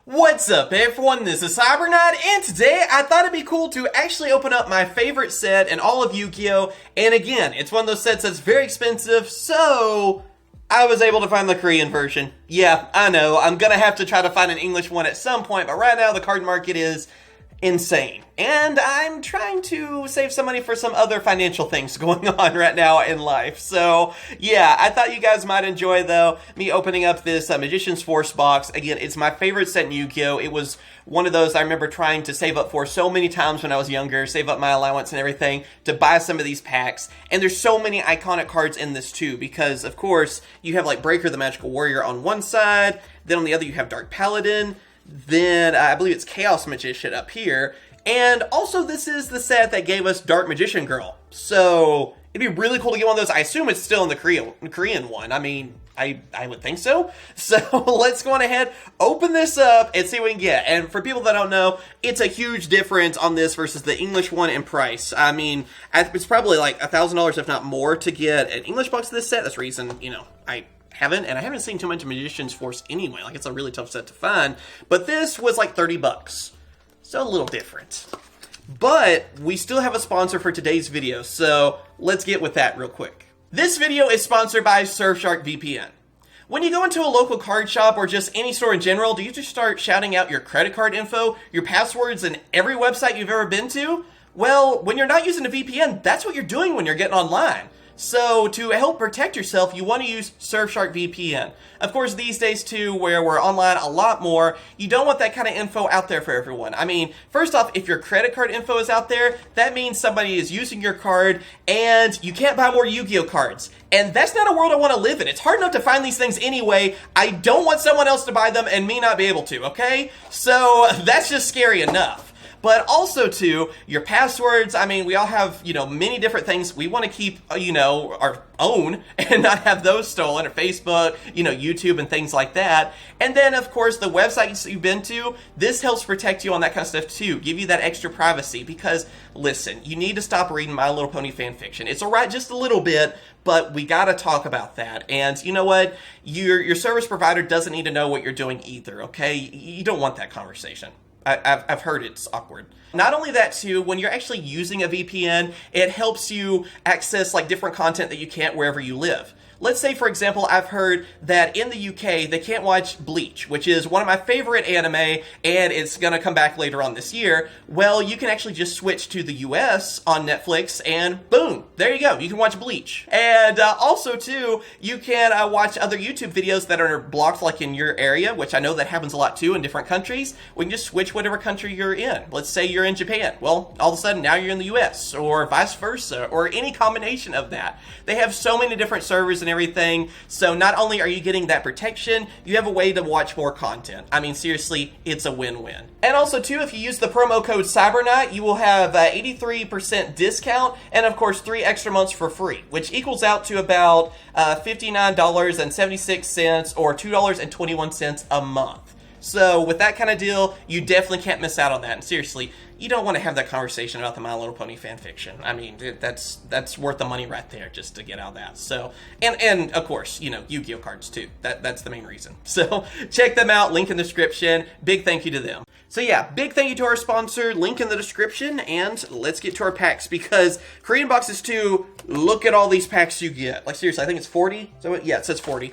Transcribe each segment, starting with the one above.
What's up everyone, this is CyberKnight, and today I thought it'd be cool to actually open up my favorite set in all of Yugioh, and again, it's one of those sets that's very expensive, so I was able to find the Korean version. Yeah, I know, I'm gonna have to try to find an English one at some point, but right now the card market is insane. And I'm trying to save some money for some other financial things going on right now in life. So yeah, I thought you guys might enjoy though me opening up this Magician's Force box. Again, it's my favorite set in Yu-Gi-Oh! It was one of those I remember trying to save up for so many times when I was younger, save up my allowance and everything to buy some of these packs. And there's so many iconic cards in this too, because of course you have like Breaker the Magical Warrior on one side, then on the other you have Dark Paladin, then I believe it's Chaos Magician up here, and also this is the set that gave us Dark Magician Girl. So it'd be really cool to get one of those. I assume it's still in the Korean one. I mean, I would think so. So let's go on ahead, open this up, and see what we can get. And for people that don't know, it's a huge difference on this versus the English one in price. I mean, it's probably like $1,000 if not more to get an English box of this set. That's the reason, you know, I haven't seen too much of Magician's Force anyway. Like, it's a really tough set to find. But this was like 30 bucks. So a little different. But we still have a sponsor for today's video, so let's get with that real quick. This video is sponsored by Surfshark VPN. When you go into a local card shop or just any store in general, do you just start shouting out your credit card info, your passwords, and every website you've ever been to? Well, when you're not using a VPN, that's what you're doing when you're getting online. So to help protect yourself, you want to use Surfshark VPN. Of course, these days too, where we're online a lot more, you don't want that kind of info out there for everyone. I mean, first off, if your credit card info is out there, that means somebody is using your card and you can't buy more Yu-Gi-Oh cards. And that's not a world I want to live in. It's hard enough to find these things anyway. I don't want someone else to buy them and me not be able to, okay? So that's just scary enough. But also, too, your passwords, I mean, we all have, you know, many different things we want to keep, you know, our own and not have those stolen, or Facebook, you know, YouTube and things like that. And then, of course, the websites you've been to, this helps protect you on that kind of stuff, too. Give you that extra privacy because, listen, you need to stop reading My Little Pony fan fiction. It's all right just a little bit, but we got to talk about that. And you know what? Your service provider doesn't need to know what you're doing either, okay? You don't want that conversation. I've heard it's awkward. Not only that too, when you're actually using a VPN, it helps you access like different content that you can't wherever you live. Let's say, for example, I've heard that in the UK, they can't watch Bleach, which is one of my favorite anime, and it's gonna come back later on this year. Well, you can actually just switch to the US on Netflix, and boom, there you go, you can watch Bleach. And also, too, you can watch other YouTube videos that are blocked, like in your area, which I know that happens a lot, too, in different countries. We can just switch whatever country you're in. Let's say you're in Japan. Well, all of a sudden, now you're in the US, or vice versa, or any combination of that. They have so many different servers and everything, so not only are you getting that protection, you have a way to watch more content. I mean, seriously, it's a win-win. And also, too, if you use the promo code CyberKnight, you will have 83% discount, and of course, 3 extra months for free, which equals out to about $59.76 or $2.21 a month. So with that kind of deal, you definitely can't miss out on that. And seriously, you don't want to have that conversation about the My Little Pony fanfiction. I mean, that's worth the money right there just to get out of that. So, and of course, you know, Yu-Gi-Oh cards too. That's the main reason. So check them out, link in the description. Big thank you to them. So yeah, big thank you to our sponsor, link in the description, and let's get to our packs, because Korean boxes too, look at all these packs you get. Like seriously, I think it's 40. So yeah, it says 40.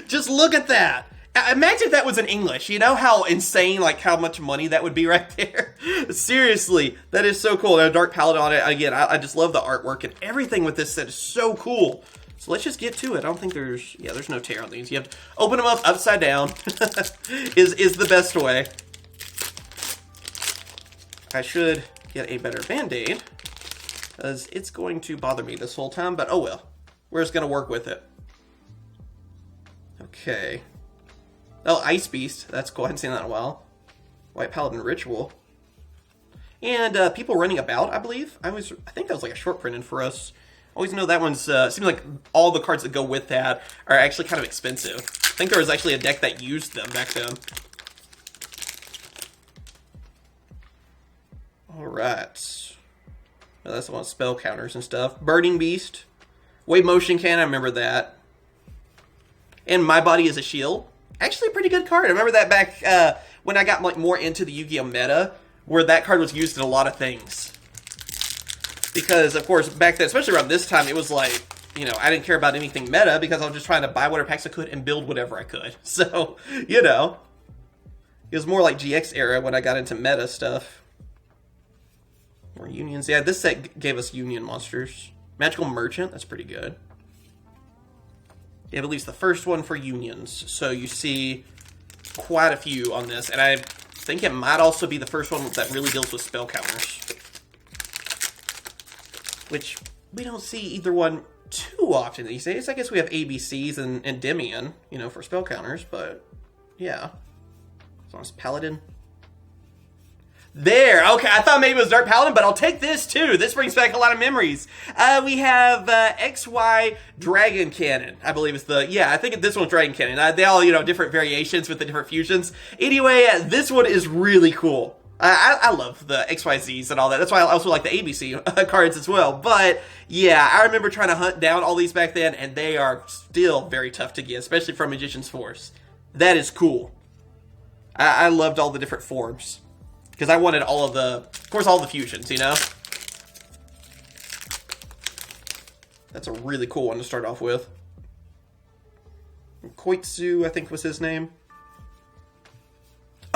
Just look at that. Imagine if that was in English. You know how insane, like how much money that would be right there? Seriously, that is so cool. And a Dark Paladin on it. Again, I just love the artwork and everything with this set is so cool. So let's just get to it. I don't think there's no tear on these. You have to open them up upside down is the best way. I should get a better Band-Aid because it's going to bother me this whole time, but oh well. We're just going to work with it. Okay. Oh, Ice Beast. That's cool. I hadn't seen that in a while. White Paladin Ritual. And People Running About, I believe. I think that was like a short printed for us. Always know that one's, seems like all the cards that go with that are actually kind of expensive. I think there was actually a deck that used them back then. Alright. Oh, that's the one with spell counters and stuff. Burning Beast. Wave Motion Cannon, I remember that. And My Body is a Shield. actually a pretty good card. I remember that back when I got like more into the Yu-Gi-Oh meta, where that card was used in a lot of things. Because, of course, back then, especially around this time, it was like, you know, I didn't care about anything meta because I was just trying to buy whatever packs I could and build whatever I could. So, you know, it was more like GX era when I got into meta stuff. More unions. Yeah, this set gave us union monsters. Magical Merchant, that's pretty good. You have at least the first one for unions. So you see quite a few on this. And I think it might also be the first one that really deals with spell counters. Which we don't see either one too often these days. I guess we have ABCs and Endymion, you know, for spell counters, but yeah. As long as Paladin. There, okay, I thought maybe it was Dark Paladin, but I'll take this too. This brings back a lot of memories. We have XY Dragon Cannon, I believe is I think this one's Dragon Cannon. They all, you know, different variations with the different fusions. Anyway, this one is really cool. I love the XYZs and all that. That's why I also like the ABC cards as well. But, yeah, I remember trying to hunt down all these back then, and they are still very tough to get, especially from Magician's Force. That is cool. I loved all the different forms. Because I wanted all of the fusions, you know? That's a really cool one to start off with. Koitsu, I think was his name.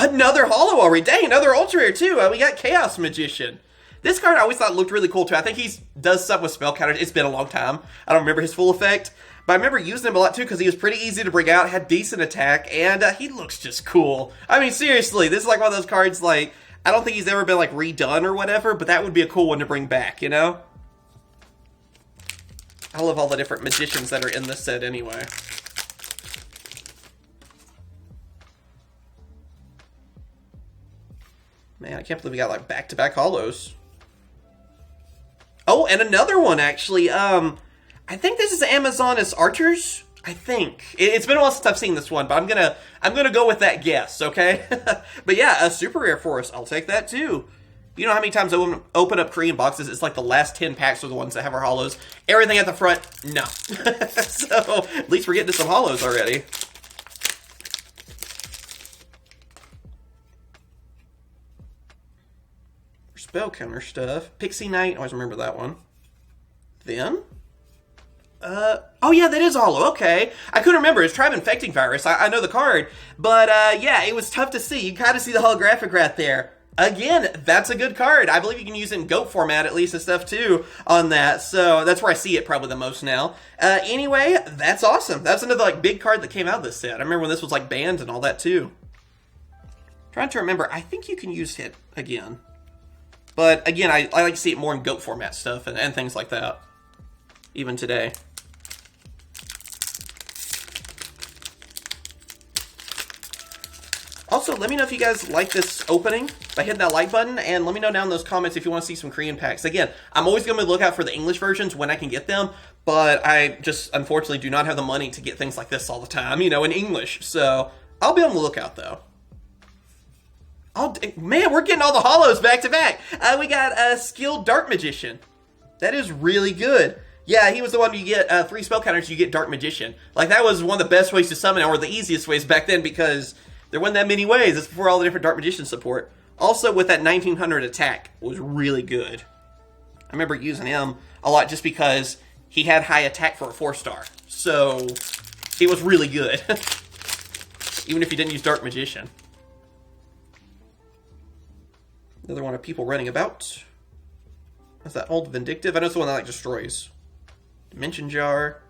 Another holo already. Dang, another ultra rare too. We got Chaos Magician. This card I always thought looked really cool too. I think he does stuff with spell counters. It's been a long time. I don't remember his full effect. But I remember using him a lot too because he was pretty easy to bring out, had decent attack, and he looks just cool. I mean, seriously, this is like one of those cards, like, I don't think he's ever been like redone or whatever, but that would be a cool one to bring back, you know? I love all the different magicians that are in this set anyway. Man, I can't believe we got like back-to-back holos. Oh, and another one actually. I think this is Amazonas Archers. I think it's been a while since I've seen this one, but I'm gonna go with that guess. Okay, but yeah, a super rare for us. I'll take that too. You know how many times I open up Korean boxes? It's like the last 10 packs are the ones that have our holos. Everything at the front, no. So at least we're getting to some holos already. Spell counter stuff. Pixie Knight, always remember that one. Then, oh yeah, that is holo, okay. I couldn't remember, it's Tribe Infecting Virus, I know the card, but yeah, it was tough to see. You kind of see the holographic right there. Again, that's a good card. I believe you can use it in GOAT format at least and stuff too on that, so that's where I see it probably the most now. Anyway, that's awesome. That's another like big card that came out of this set. I remember when this was like banned and all that too. Trying to remember, I think you can use it again. But again, I like to see it more in GOAT format stuff and things like that, even today. Also, let me know if you guys like this opening by hitting that like button, and let me know down in those comments if you want to see some Korean packs. Again, I'm always going to look out for the English versions when I can get them, but I just unfortunately do not have the money to get things like this all the time, you know, in English. So I'll be on the lookout though. Man, we're getting all the holos back to back. We got a Skilled Dark Magician. That is really good. Yeah, he was the one you get 3 spell counters, you get Dark Magician. Like, that was one of the best ways to summon, or the easiest ways back then, because there wasn't that many ways. It's before all the different Dark Magician support. Also, with that 1900 attack, was really good. I remember using him a lot just because he had high attack for a 4-star. So, it was really good. Even if you didn't use Dark Magician. Another one of people running about. That's that old Vindictive. I know it's the one that like destroys. Dimension Jar.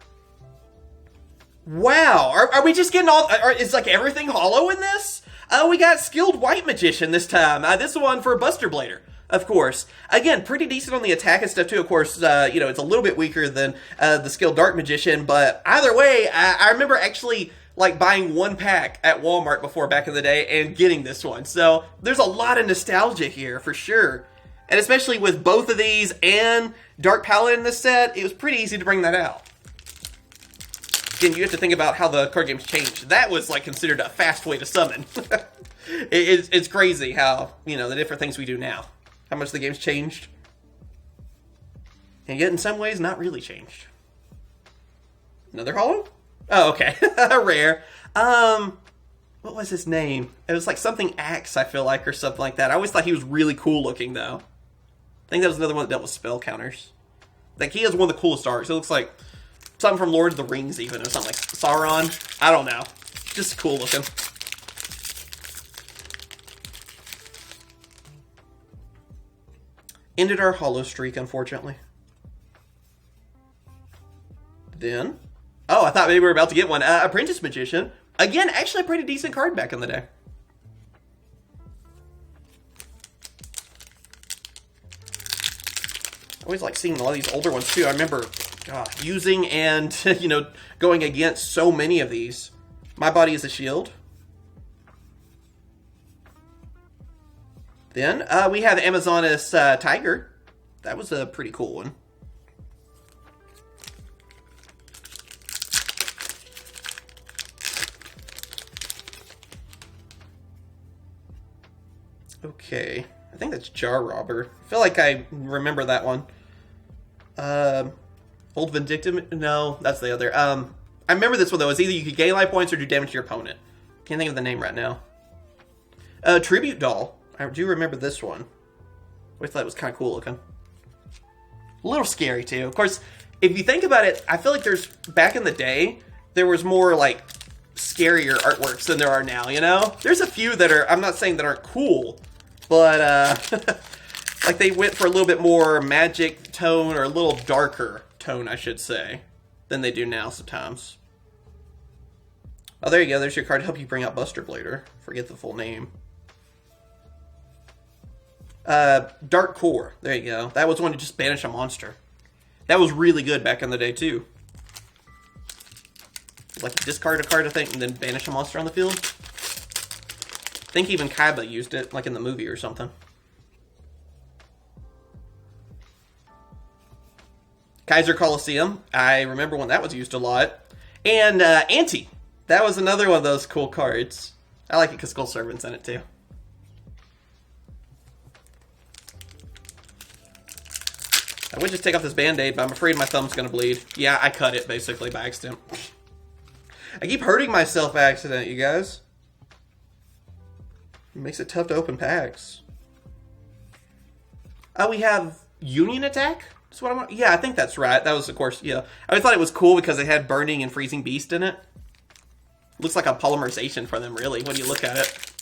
Wow, are we just getting all? Is like everything holo in this? We got Skilled White Magician this time. This is one for Buster Blader, of course. Again, pretty decent on the attack and stuff too. Of course, you know, it's a little bit weaker than the Skilled Dark Magician, but either way, I remember actually like buying one pack at Walmart before back in the day and getting this one. So there's a lot of nostalgia here for sure. And especially with both of these and Dark Paladin in this set, it was pretty easy to bring that out. Again, you have to think about how the card games changed. That was like considered a fast way to summon. It's crazy how, you know, the different things we do now. How much the game's changed. And yet in some ways, not really changed. Another holo? Oh, okay. Rare. What was his name? It was like something Axe, I feel like, or something like that. I always thought he was really cool looking, though. I think that was another one that dealt with spell counters. Like, he has one of the coolest arts. It looks like something from Lord of the Rings, even, or something like Sauron. I don't know. Just cool looking. Ended our hollow streak, unfortunately. Then, oh, I thought maybe we were about to get one. Apprentice Magician. Again, actually a pretty decent card back in the day. I always like seeing a lot of these older ones too. I remember using and, you know, going against so many of these. My Body is a Shield. Then we have Amazonas Tiger. That was a pretty cool one. Okay, I think that's Jar Robber. I feel like I remember that one. Old Vindictive? No, that's the other. I remember this one though. It's either you could gain life points or do damage to your opponent. Can't think of the name right now. Tribute Doll. I do remember this one. I thought it was kind of cool looking. A little scary too. Of course, if you think about it, I feel like there's, back in the day, there was more like scarier artworks than there are now, you know? There's a few that are, I'm not saying that aren't cool, but like they went for a little bit more magic tone, or a little darker tone, I should say, than they do now sometimes. Oh, there you go. There's your card to help you bring out Buster Blader. Forget the full name. Dark Core. There you go. That was one to just banish a monster. That was really good back in the day, too. Like, discard a card, I think, and then banish a monster on the field. I think even Kaiba used it, like in the movie or something. Kaiser Coliseum. I remember when that was used a lot. And, Ante. That was another one of those cool cards. I like it because Skull Servant's in it, too. I would just take off this Band-Aid, but I'm afraid my thumb's going to bleed. Yeah, I cut it, basically, by accident. I keep hurting myself by accident, you guys. It makes it tough to open packs. Oh, we have Union Attack? That's what I want. Yeah, I think that's right. That was, of course, yeah. I thought it was cool because it had Burning and Freezing Beast in it. Looks like a polymerization for them, really, when you look at it.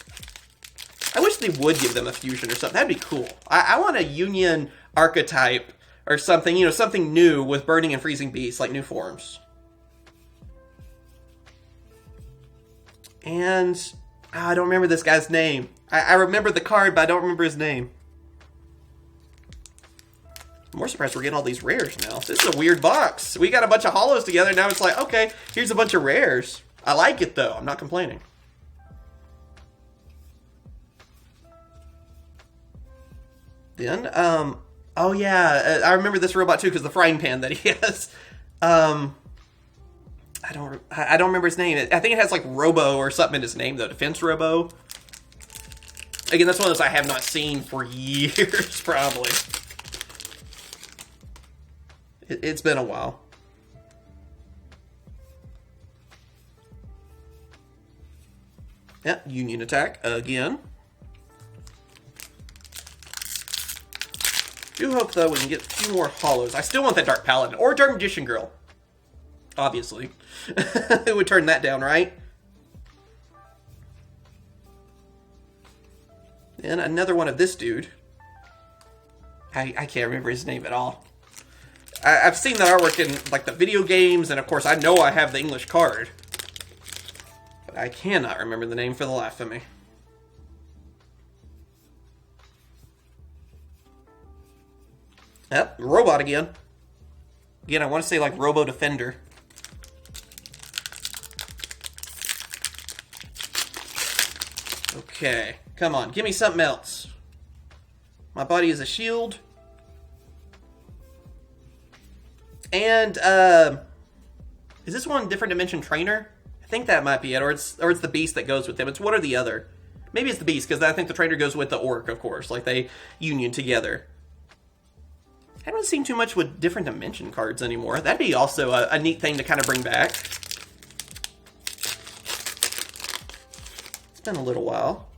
I wish they would give them a fusion or something. That'd be cool. I want a Union archetype or something, you know, something new with Burning and Freezing Beast, like new forms. And I don't remember this guy's name. I remember the card, but I don't remember his name. I'm more surprised we're getting all these rares now. This is a weird box. We got a bunch of hollows together. Now it's like, okay, here's a bunch of rares. I like it, though. I'm not complaining. Then, oh yeah, I remember this robot, too, because the frying pan that he has. I don't remember his name. I think it has, like, Robo or something in his name, though. Defense Robo. Again, that's one of those I have not seen for years, probably. It's been a while. Yeah, Union Attack again. Do hope, though, we can get a few more hollows. I still want that Dark Paladin. Or Dark Magician Girl. Obviously. It would turn that down, right? And another one of this dude. I can't remember his name at all. I've seen that artwork in, like, the video games, and of course I know I have the English card. But I cannot remember the name for the life of me. Yep, robot again. Again, I want to say, like, Robo Defender. Okay, come on, give me something else. My Body is a Shield. And, is this one Different Dimension Trainer? I think that might be it, or it's the Beast that goes with them. It's one or the other. Maybe it's the Beast, because I think the Trainer goes with the Orc, of course. Like, they union together. I haven't seen too much with Different Dimension cards anymore. That'd be also a neat thing to kind of bring back. been a little while.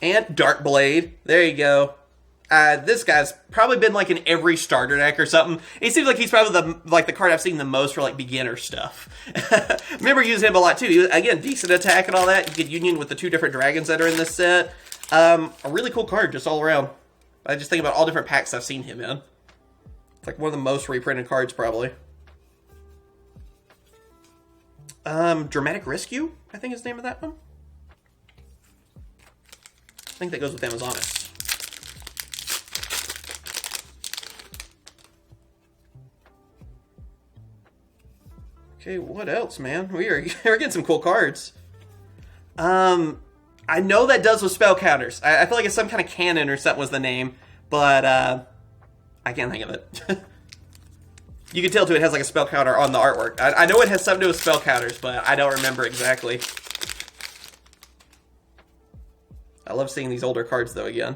And Dark Blade. There you go. This guy's probably been like in every starter deck or something. It seems like he's probably the card I've seen the most for like beginner stuff. Remember using him a lot too. He was, again, decent attack and all that. You get union with the 2 different dragons that are in this set. A really cool card just all around. I just think about all different packs I've seen him in. It's like one of the most reprinted cards probably. Dramatic Rescue, I think is the name of that one. I think that goes with Amazoness. Okay, what else, man? We're getting some cool cards. I know that does with spell counters. I feel like it's some kind of cannon or something was the name, but I can't think of it. You can tell too it has like a spell counter on the artwork. I know it has something to do with spell counters, but I don't remember exactly. I love seeing these older cards though again.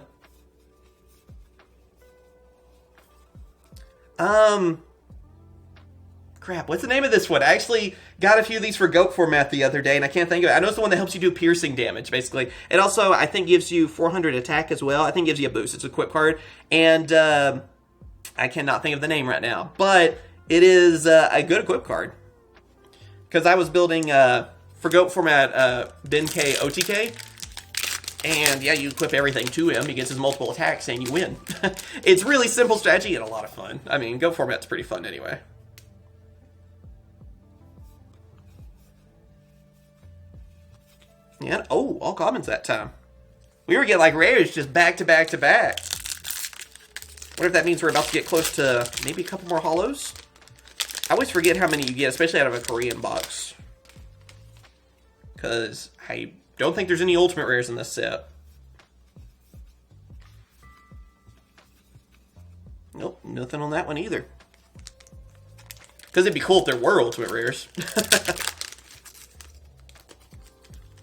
Crap, what's the name of this one? I actually got a few of these for GOAT format the other day, and I can't think of it. I know it's the one that helps you do piercing damage, basically. It also, I think, gives you 400 attack as well. I think it gives you a boost. It's a equip card. And I cannot think of the name right now. But it is a good equip card. Because I was building, for GOAT format, Benkei OTK. And yeah, you equip everything to him. He gets his multiple attacks, and you win. It's really simple strategy and a lot of fun. I mean, GOAT format's pretty fun anyway. And, oh, all commons that time. We were getting like rares just back to back to back. What if that means we're about to get close to maybe a couple more holos? I always forget how many you get, especially out of a Korean box. Because I don't think there's any ultimate rares in this set. Nope, nothing on that one either. Because it'd be cool if there were ultimate rares.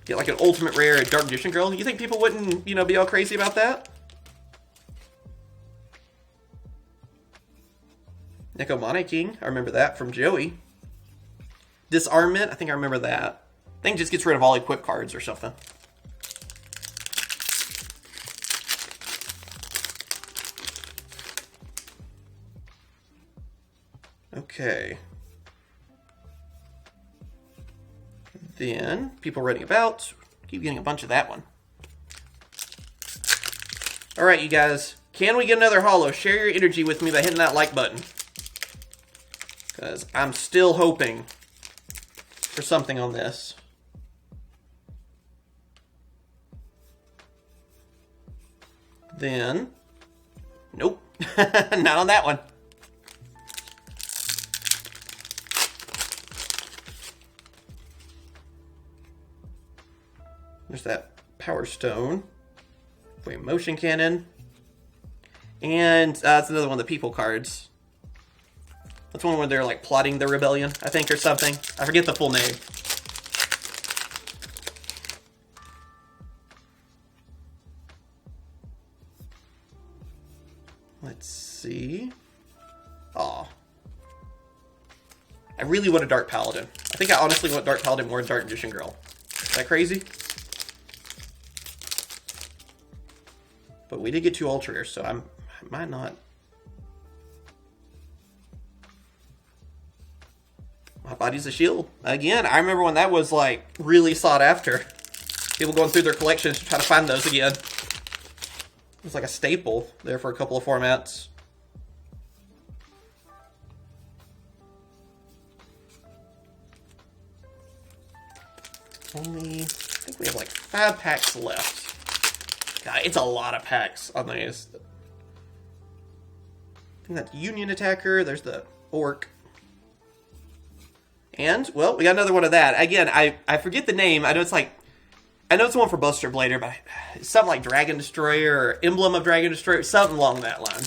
Get like an ultimate rare, a Dark Magician Girl. You think people wouldn't, you know, be all crazy about that? Necomane King, I remember that from Joey. Disarmament, I think I remember that. I think it just gets rid of all equip cards or something. Okay. Then, people writing about. Keep getting a bunch of that one. Alright, you guys. Can we get another holo? Share your energy with me by hitting that like button. Because I'm still hoping for something on this. Then, nope. Not on that one. There's that Power Stone. Wait, Motion Cannon. And that's another one of the people cards. That's one where they're like plotting the rebellion, I think, or something. I forget the full name. Let's see. Aw. I really want a Dark Paladin. I think I honestly want Dark Paladin more than Dark Magician Girl. Is that crazy? But we did get 2 ultra rares, so I might not. My Body's a Shield. Again, I remember when that was like really sought after. People going through their collections to try to find those again. It was like a staple there for a couple of formats. Only, I think we have like 5 packs left. God, it's a lot of packs on these. I think that's Union Attacker. There's the Orc. And, well, we got another one of that. Again, I forget the name. I know it's like, I know it's the one for Buster Blader, but it's something like Dragon Destroyer or Emblem of Dragon Destroyer. Something along that line.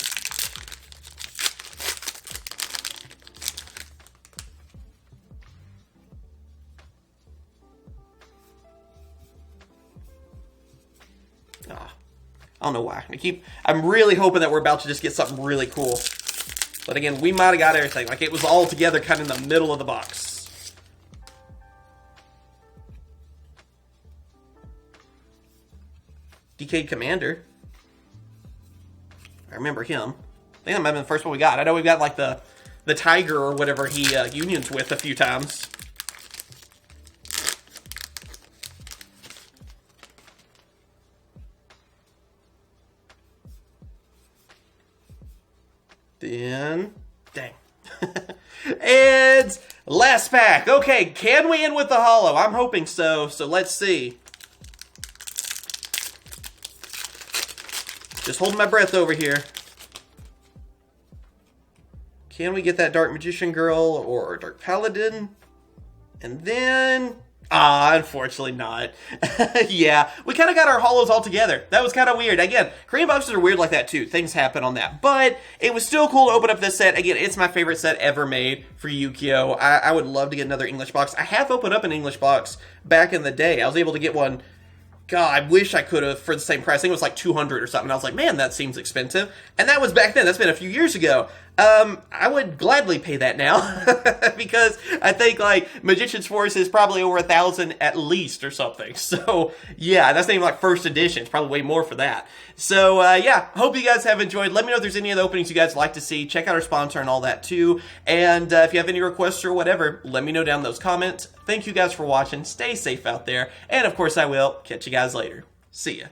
I don't know why. I'm really hoping that we're about to just get something really cool. But again, we might have got everything. Like, it was all together kind of in the middle of the box. Decayed Commander. I remember him. I think that might have been the first one we got. I know we've got, like, the tiger or whatever he unions with a few times. Then, dang. And last pack. Okay, can we end with the holo? I'm hoping so, so let's see. Just holding my breath over here. Can we get that Dark Magician Girl or Dark Paladin? And then... unfortunately not. Yeah, we kind of got our holos all together. That was kind of weird. Again, Korean boxes are weird like that too. Things happen on that. But it was still cool to open up this set. Again, it's my favorite set ever made for Yugioh. I would love to get another English box. I have opened up an English box back in the day. I was able to get one... God, I wish I could have for the same price. I think it was like $200 or something. I was like, man, that seems expensive. And that was back then. That's been a few years ago. I would gladly pay that now because I think like Magician's Force is probably over 1,000 at least or something. So yeah, that's not even like first edition. It's probably way more for that. So yeah, hope you guys have enjoyed. Let me know if there's any other openings you guys like to see. Check out our sponsor and all that too. And if you have any requests or whatever, let me know down in those comments. Thank you guys for watching. Stay safe out there. And of course I will catch you guys later. See ya.